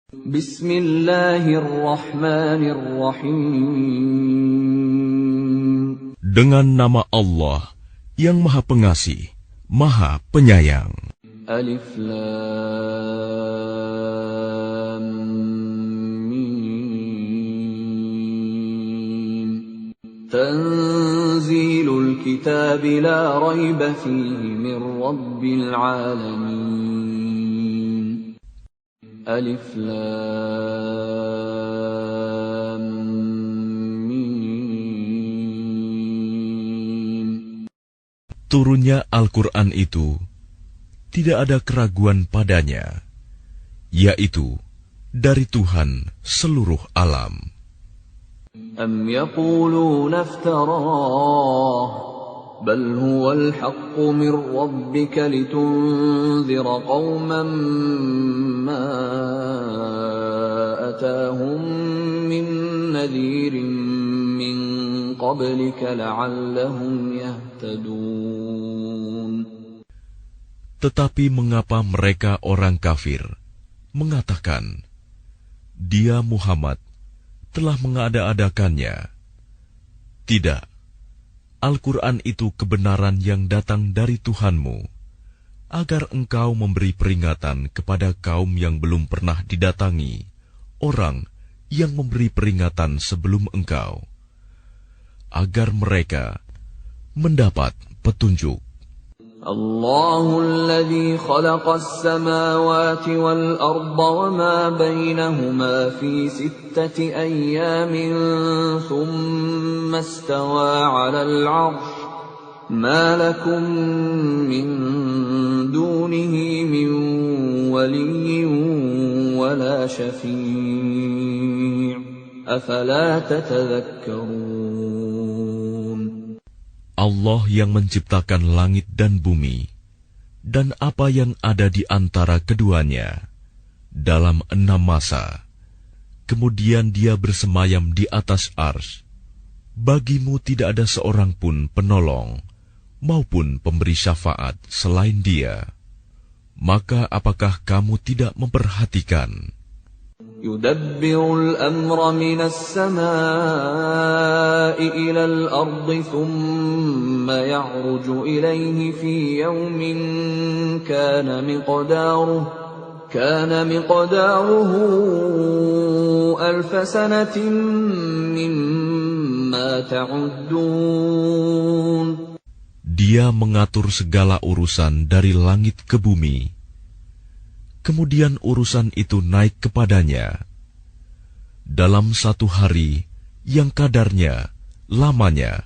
Bismillahirrahmanirrahim. Dengan nama Allah yang Maha Pengasih, Maha Penyayang. Alif Lam Mim. Tanzilul kitab la rayba fihi min rabbil alamin. Alif Lam Mim. Turunnya Al-Quran itu tidak ada keraguan padanya, yaitu dari Tuhan seluruh alam. Am yaquluna iftarah, bal huwal haqqu min rabbika litunzira qauman ma atahum min nadhirin min qablika la'allahum yahtadun. Tetapi mengapa mereka orang kafir mengatakan, Dia Muhammad telah mengada-adakannya? Tidak, Al-Quran itu kebenaran yang datang dari Tuhanmu, agar engkau memberi peringatan kepada kaum yang belum pernah didatangi orang yang memberi peringatan sebelum engkau, agar mereka mendapat petunjuk. Allahu alladhi khalaqas samawati wal arda wa ma bainahuma fi sittati ayyamin thumma istawa 'alal 'arsy ma lakum min dunihi min waliyyin wa la syafi' afala tatadhakkarun. Allah yang menciptakan langit dan bumi, dan apa yang ada di antara keduanya, dalam 6 masa. Kemudian Dia bersemayam di atas arsy. Bagimu tidak ada seorang pun penolong, maupun pemberi syafaat selain Dia. Maka apakah kamu tidak memperhatikan? Yudabbirul amra minas samaa'i ilal ardi thumma ya'ruju ilayhi fi yawmin kana miqdaruhu alfa sanatin mimma ta'uddun. Dia mengatur segala urusan dari langit ke bumi. Kemudian urusan itu naik kepadanya dalam 1 hari yang kadarnya, lamanya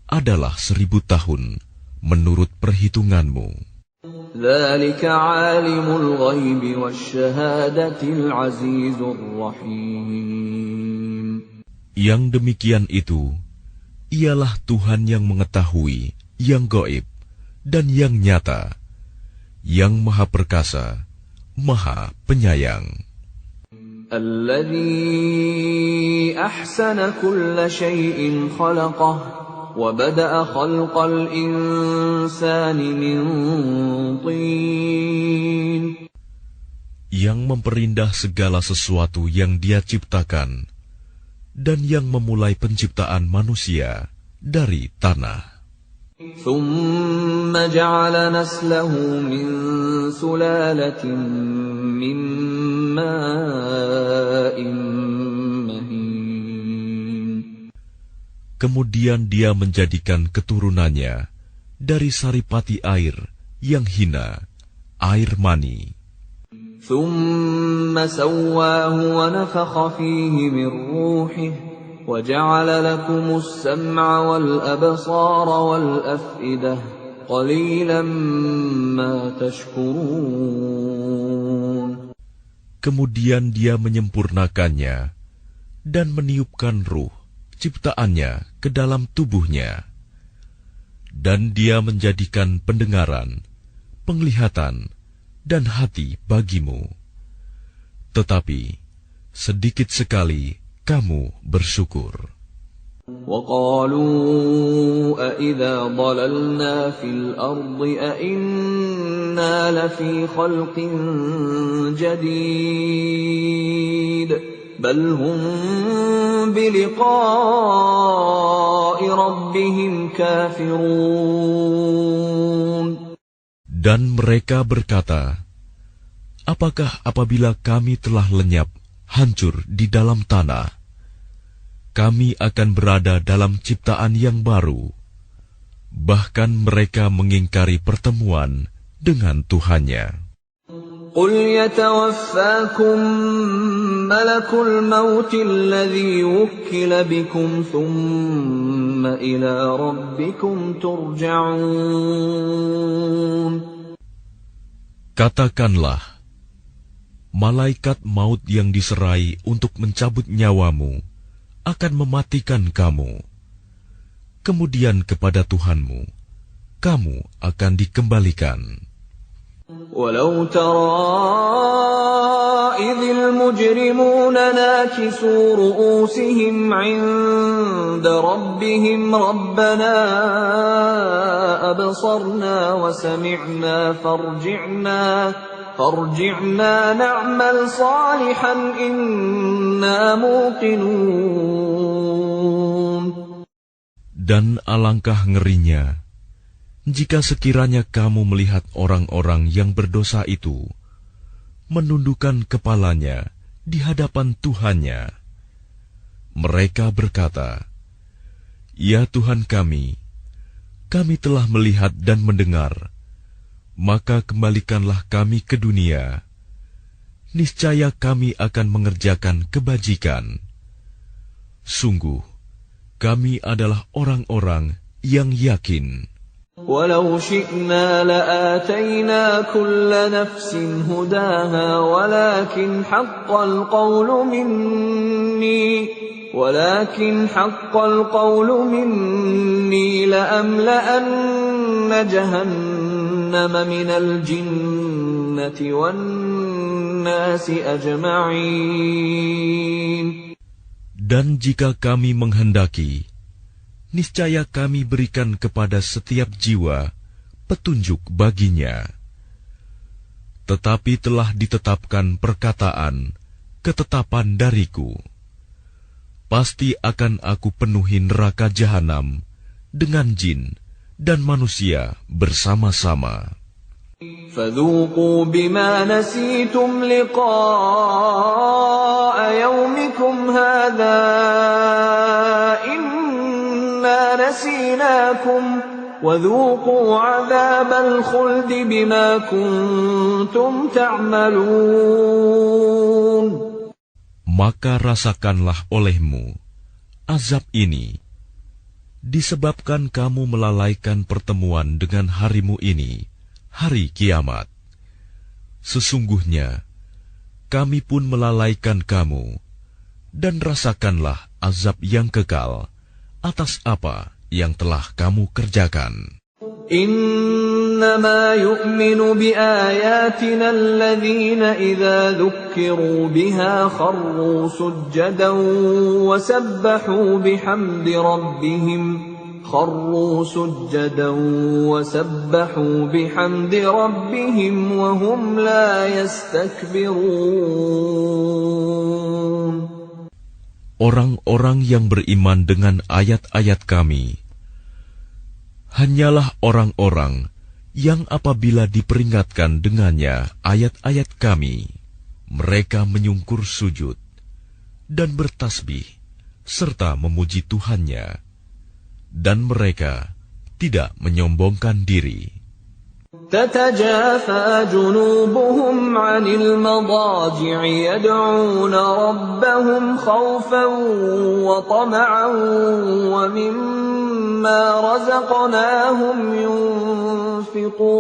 adalah 1000 tahun menurut perhitunganmu. Dzalika 'alimul ghaibi wasyahadatil 'azizur rahim. Yang demikian itu ialah Tuhan yang mengetahui yang gaib dan yang nyata, yang Maha Perkasa, Maha Penyayang. Alladzi ahsana kulla syai'in khalaqah wa bada'a khalqal insani min tin. Yang memperindah segala sesuatu yang Dia ciptakan, dan yang memulai penciptaan manusia dari tanah. ثُمَّ جَعَلَ نَسْلَهُ مِنْ سُلَالَةٍ مِّن مَّاءٍ مَّهِينٍ. Kemudian Dia menjadikan keturunannya dari saripati air yang hina, air mani. ثُمَّ سَوَّاهُ وَنَفَخَ فِيهِ مِنْ رُوحِهِ وَجَعَلَ لَكُمُ السَّمْعَ وَالْأَبْصَارَ وَالْأَفْئِدَةَ قَلِيلًا مَا تَشْكُرُونَ. Kemudian Dia menyempurnakannya dan meniupkan ruh ciptaannya ke dalam tubuhnya, dan Dia menjadikan pendengaran, penglihatan, dan hati bagimu. Tetapi sedikit sekali kamu bersyukur. وَقَالُوا أَإِذَا ضَلَلْنَا فِي الْأَرْضِ أَإِنَّا لَفِي خَلْقٍ جَدِيدٍ بل هم بلقاء ربهم كافرون. Dan mereka berkata, apakah apabila kami telah lenyap, hancur di dalam tanah, kami akan berada dalam ciptaan yang baru? Bahkan mereka mengingkari pertemuan dengan Tuhannya. قل يتوفاكم ملك الموت الذي وكل بكم ثم إلى ربكم ترجعون. Katakanlah, malaikat maut yang diserai untuk mencabut nyawamu akan mematikan kamu. Kemudian kepada Tuhanmu, kamu akan dikembalikan. ولو ترى إذ المجرمون ناكسوا رؤوسهم عند ربهم ربنا أبصرنا وسمعنا فارجعنا نعمل صالحا إنا موقنون. Dan alangkah ngerinya jika sekiranya kamu melihat orang-orang yang berdosa itu menundukkan kepalanya di hadapan Tuhannya. Mereka berkata, "Ya Tuhan kami telah melihat dan mendengar, maka kembalikanlah kami ke dunia. Niscaya kami akan mengerjakan kebajikan. Sungguh, kami adalah orang-orang yang yakin." ولو شئنا لآتينا كل نفس هداها ولكن حق القول مني لأملأن جهنم من الجنة والناس أجمعين. Dan jika kami menghendaki, niscaya kami berikan kepada setiap jiwa petunjuk baginya. Tetapi telah ditetapkan ketetapan dariku. Pasti akan aku penuhi neraka jahanam dengan jin dan manusia bersama-sama. فذوقوا بما نسيتم لقاء يومكم هذا نسيناكم وذوقوا عذاب الخلد بما كنتم تعملون. Maka rasakanlah olehmu azab ini disebabkan kamu melalaikan pertemuan dengan harimu ini, hari kiamat. Sesungguhnya kami pun melalaikan kamu, dan rasakanlah azab yang kekal atas apa yang telah kamu kerjakan. إنما يؤمن بآياتنا الذين إذا ذكروا بها خروا سجدا وسبحوا بحمد ربهم وهم لا يستكبرون. Orang-orang yang beriman dengan ayat-ayat kami hanyalah orang-orang yang apabila diperingatkan dengannya ayat-ayat kami, mereka menyungkur sujud dan bertasbih serta memuji Tuhannya, dan mereka tidak menyombongkan diri. تتجافى جنوبهم عن المضاجع يدعون ربهم خوفا وطمعا ومما رزقناهم ينفقون.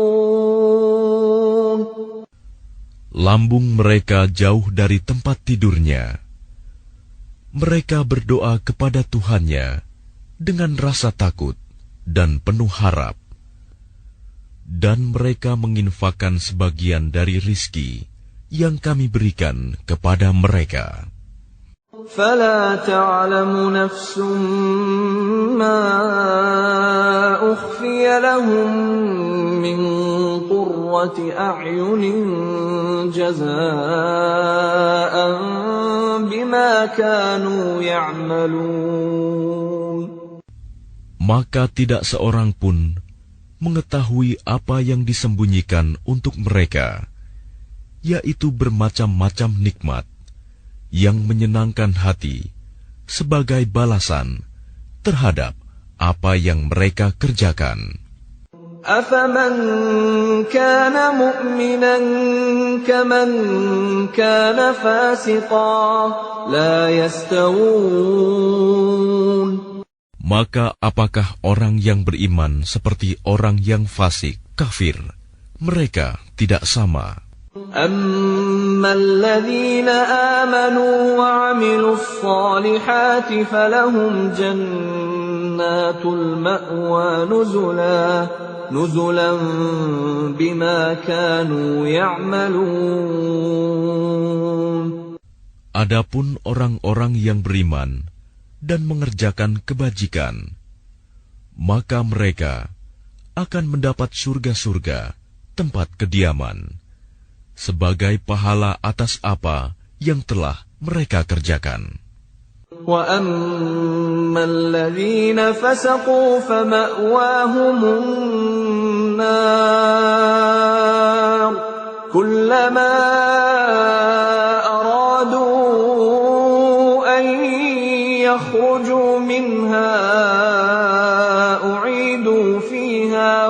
Lambung mereka jauh dari tempat tidurnya. Mereka berdoa kepada Tuhannya dengan rasa takut dan penuh harap. Dan mereka menginfakkan sebagian dari rizki yang kami berikan kepada mereka. فَلَا تَعْلَمُ نَفْسٌ مَّا أُخْفِيَ لَهُم مِّن قُرَّةِ أَعْيُنٍ جَزَاءً بما كانوا يعملون. Maka tidak seorang pun mengetahui apa yang disembunyikan untuk mereka, yaitu bermacam-macam nikmat yang menyenangkan hati sebagai balasan terhadap apa yang mereka kerjakan. أَفَمَنْ كَانَ مُؤْمِنًا كَمَنْ كَانَ فَاسِقًا لَا يَسْتَوُونَ. Maka apakah orang yang beriman seperti orang yang fasik, kafir? Mereka tidak sama. أَمَّا الَّذِينَ آمَنُوا وَعَمِلُوا الصَّالِحَاتِ فَلَهُمْ جَنَّاتُ الْمَأْوَى نُزُلًا بِمَا كَانُوا يَعْمَلُونَ. Adapun orang-orang yang beriman dan mengerjakan kebajikan, maka mereka akan mendapat surga-surga tempat kediaman sebagai pahala atas apa yang telah mereka kerjakan. وَأَمَّا الَّذِينَ فَسَقُوا فَمَأْوَاهُمُ النَّارُ كُلَّمَا يخرجوا منها أعيدوا فيها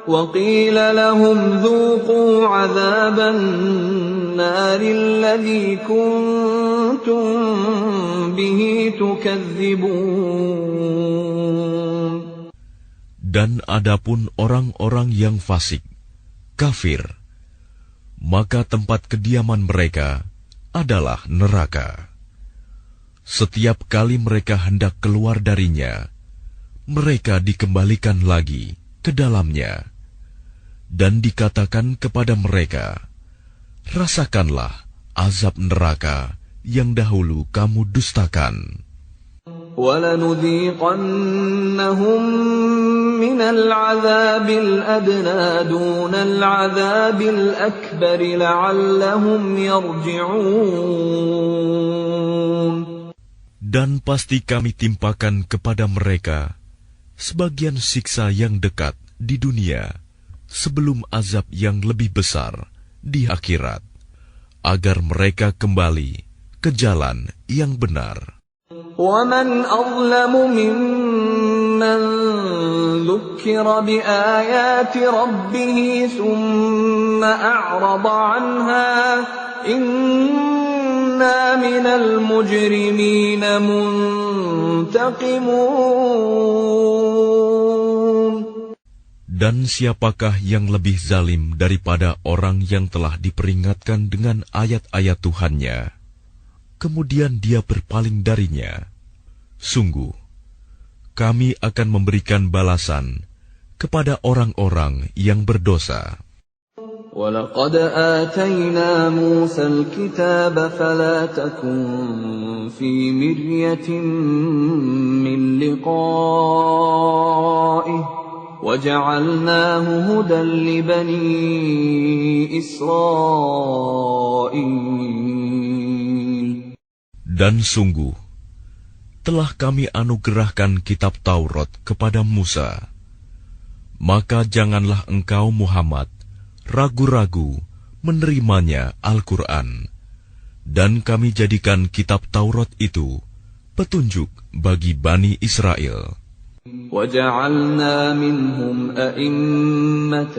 وقيل لهم ذوقوا عذاب النار الذي كنتم به تكذبون. Dan adapun orang-orang yang fasik, kafir, maka tempat kediaman mereka adalah neraka. Setiap kali mereka hendak keluar darinya, mereka dikembalikan lagi ke dalamnya, dan dikatakan kepada mereka, rasakanlah azab neraka yang dahulu kamu dustakan. وَلَنُذِيقَنَّهُمْ مِنَ الْعَذَابِ الْأَدْنَى دُونَ الْعَذَابِ الْأَكْبَرِ لَعَلَّهُمْ يَرْجِعُونَ. Dan pasti kami timpakan kepada mereka sebagian siksa yang dekat di dunia sebelum azab yang lebih besar di akhirat, agar mereka kembali ke jalan yang benar. وَمَنْ أَظْلَمُ مِمَّنْ ذُكِّرَ بِآيَاتِ رَبِّهِ ثُمَّ أَعْرَضَ عَنْهَا إِنَّا مِنَ الْمُجْرِمِينَ مُنْتَقِمُونَ. Dan siapakah yang lebih zalim daripada orang yang telah diperingatkan dengan ayat-ayat Tuhannya, kemudian dia berpaling darinya? Sungguh, kami akan memberikan balasan kepada orang-orang yang berdosa. وَلَقَدْ آتَيْنَا مُوسَى الْكِتَابَ فَلَا تَكُنْ فِي مِرْيَةٍ مِّن لِقَائِهِ وَجَعَلْنَاهُ هُدًى لِبَنِي إِسْرَائِيلَ. Dan sungguh, telah kami anugerahkan kitab Taurat kepada Musa. Maka janganlah engkau Muhammad ragu-ragu menerimanya Al-Quran. Dan kami jadikan kitab Taurat itu petunjuk bagi Bani Israel. وَجَعَلْنَا مِنْهُمْ أَئِمَّةً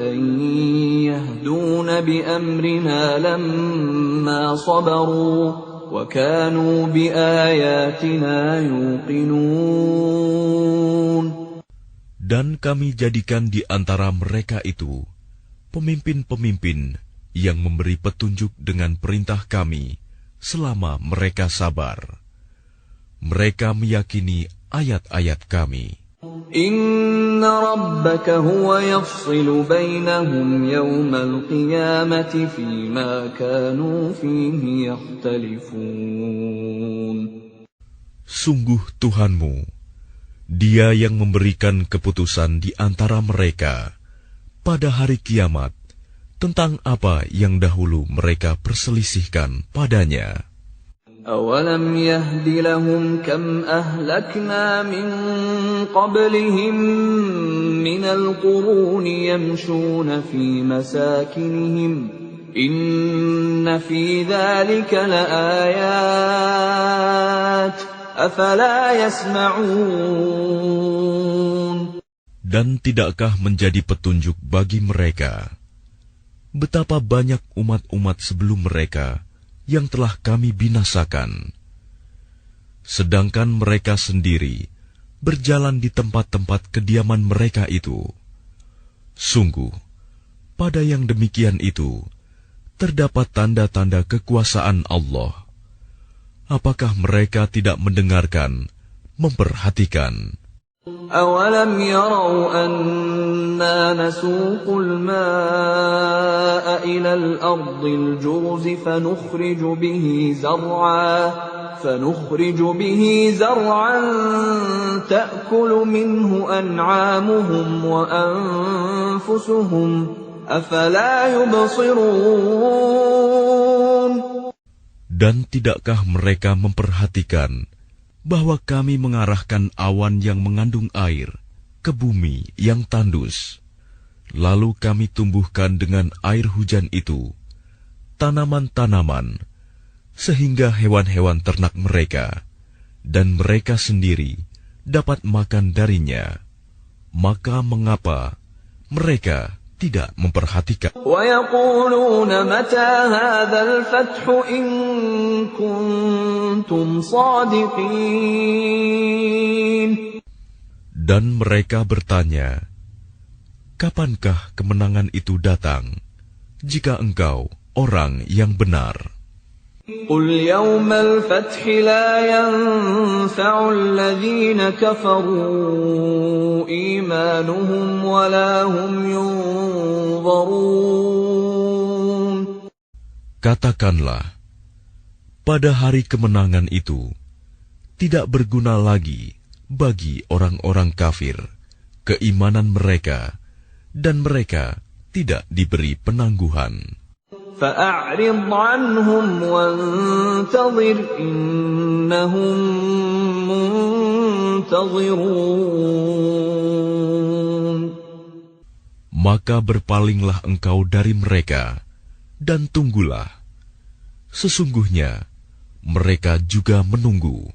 يَهْدُونَ بِأَمْرِنَا لَمَّا صَبَرُوا وَكَانُوا بِآيَاتِنَا يُوقِنُونَ. Dan kami jadikan di antara mereka itu pemimpin-pemimpin yang memberi petunjuk dengan perintah kami selama mereka sabar. Mereka meyakini ayat-ayat kami. إِنَّ رَبَّكَ هُوَ يَفْصِلُ بَيْنَهُمْ يَوْمَ الْقِيَامَةِ فِيمَا كَانُوا فِيهِ يَخْتَلِفُونَ. Sungguh Tuhanmu, Dia yang memberikan keputusan di antara mereka pada hari kiamat tentang apa yang dahulu mereka perselisihkan padanya. أَوَلَمْ يَهْدِ لَهُمْ كَمْ أَهْلَكْنَا مِنْ قَبْلِهِمْ مِنَ الْقُرُونِ يَمْشُونَ فِي مَسَاكِنِهِمْ إِنَّ فِي ذَلِكَ لَآيَاتٍ أَفَلَا يَسْمَعُونَ. Dan tidakkah menjadi petunjuk bagi mereka betapa banyak umat-umat sebelum mereka yang telah kami binasakan, sedangkan mereka sendiri berjalan di tempat-tempat kediaman mereka itu. Sungguh, pada yang demikian itu terdapat tanda-tanda kekuasaan Allah. Apakah mereka tidak mendengarkan, memperhatikan? أَوَلَمْ يَرَوْا أَنَّا نَسُوقُ الْمَاءَ إِلَى الْأَرْضِ الْجُرُزِ فَنُخْرِجُ بِهِ زَرْعًا تَأْكُلُ مِنْهُ أَنْعَامُهُمْ وَأَنْفُسُهُمْ أَفَلَا يُبْصِرُونَ. Dan tidakkah mereka memperhatikan bahwa kami mengarahkan awan yang mengandung air ke bumi yang tandus, lalu kami tumbuhkan dengan air hujan itu tanaman-tanaman, sehingga hewan-hewan ternak mereka dan mereka sendiri dapat makan darinya. Maka mengapa mereka tidak memperhatikan? وَيَقُولُونَ مَتَى هَذَا الْفَتْحُ إِن كُنتُمْ صَادِقِينَ. Dan mereka bertanya, kapankah kemenangan itu datang, jika engkau orang yang benar? قُلْ يَوْمَ الْفَتْحِ لَا يَنفَعُ الَّذِينَ كَفَرُوا إِيمَانُهُمْ وَلَا هُمْ يُنظَرُونَ. Katakanlah, pada hari kemenangan itu tidak berguna lagi bagi orang-orang kafir keimanan mereka, dan mereka tidak diberi penangguhan. فَأَعْرِضْ عَنْهُمْ وَانْتَظِرْ إِنَّهُمْ مُنْتَظِرُونَ. Maka berpalinglah engkau dari mereka, dan tunggulah. Sesungguhnya mereka juga menunggu.